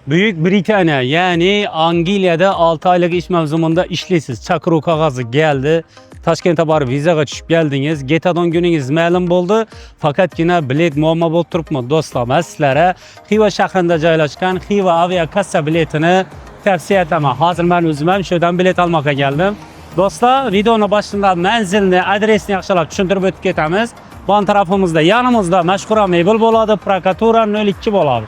Buyuk Britaniya, ya'ni Angliyada 6 oylik ish mavzumida ishlaysiz. Chaqiruv qog'ozi keldi. Toshkentga borib vizaga tushib keldingiz. Getadon kuningiz ma'lum bo'ldi. Faqatgina bilet muammo bo'lib turibmi? Do'stlar, men sizlarga Xiva shahrida joylashgan Xiva aviakassa biletini tavsiya etaman. Hozir men o'zim ham shudan bilet olmoqqa keldim. Do'stlar, videoni boshida manzilni, adresni yaxshilab tushuntirib o'tib ketamiz. Bon tarafimizda, yonimizda mashhur mebel bo'ladi, prokuratura 02 bo'ladi.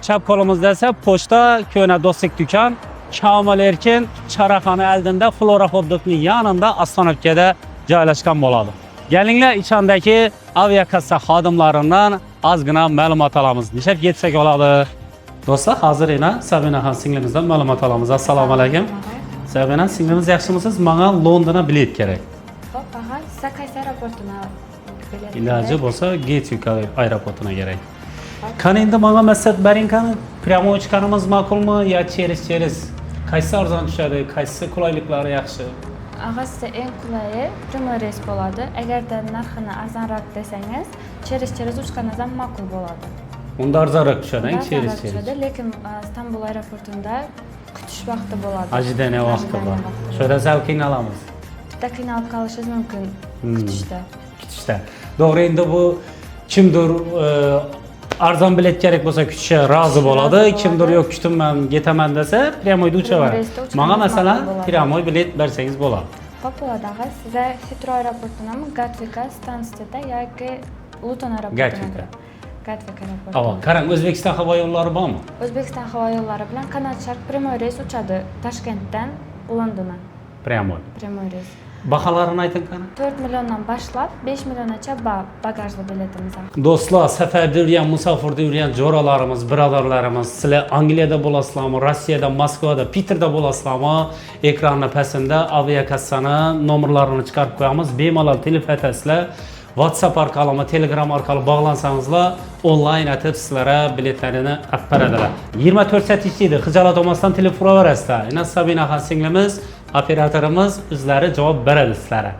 Chap qo'limizda esa pochta, ko'na do'stlik do'kon, Kamol Erkin chorrahona oldida Flora Hotdog'ning yonida Ostonovkada joylashgan bo'ladi. Kelinglar, ichondagi aviakassa xodimlaridan ozgina ma'lumot olamiz. Nishab ketsak bo'ladi. Do'stlar, hozir yana Sabinaxon singlimizdan ma'lumot olamiz. Assalomu alaykum. Sabina, singlimiz yaxshimisiz? Menga Londonga bilet kerak. Xo'p, faqat siz qaysi aeroportuna bilet? Iloji bo'lsa, Gatwick aeroportiga kerak. Qani endi menga maslahat bering, qani prямо chiqarimiz ma'qulmi yo cheris? Qaysi arzon tushadi, qaysi qulayliklari yaxshi? Ag'asi eng qulayi prямой reys bo'ladi. Agarda narxini arzonroq desangiz, cheris uchganingizda ma'qul bo'ladi. Unda arzonroq tushadi, cheris. Lekin Istanbul aeroportida kutish vaqti bo'ladi. Ожидание vaqti bor. Shunda sal qiynalamiz. Juda qiynalib qolishingiz mumkin kutishda. To'g'ri, endi bu kimdir arzon bilet kerak bo'lsa kutishga rozi bo'ladi, kimdir yo'q kutmayman, ketaman desa, prямойda uchaveradi. Menga masalan prямой bilet bersangiz bo'ladi. Xo'p, bo'ladi. Sizga Heathrow aeroportidanmi, Gatwick stansiyasida yoki Luton aeroportidan? Gatwick aeroporti. Ava, qarang, O'zbekiston havo yo'llari bormi? O'zbekiston havo yo'llari bilan Qanot Sharq prямой reys uchadi Toshkentdan Londonga. Prямой reys. Baholarini ayting qani. 4 milliondan boshlab 5 milliongacha bagajli biletimiz bor. Do'stlar, safarda yurgan, musofirda yurgan jo'ralarimiz, birodarlarimiz, sizlar Angliyada bo'lasizlarmi, Rossiyada, Moskvada, Peterda bo'lasizlarmi? Ekranning pastida aviakassani nomerlarini chiqarib qo'yamiz. Bemalol telefon etasizlar. WhatsApp orqali, Telegram orqali bog'lansangizlar, onlayn atib sizlarga biletlarini olib beradilar. 24 soat ishlaydi. Xijolat olmasdan telefon uraverasizlar. Sabinaxon singlimiz, operatorimiz o'zlari javob beradi sizlarga.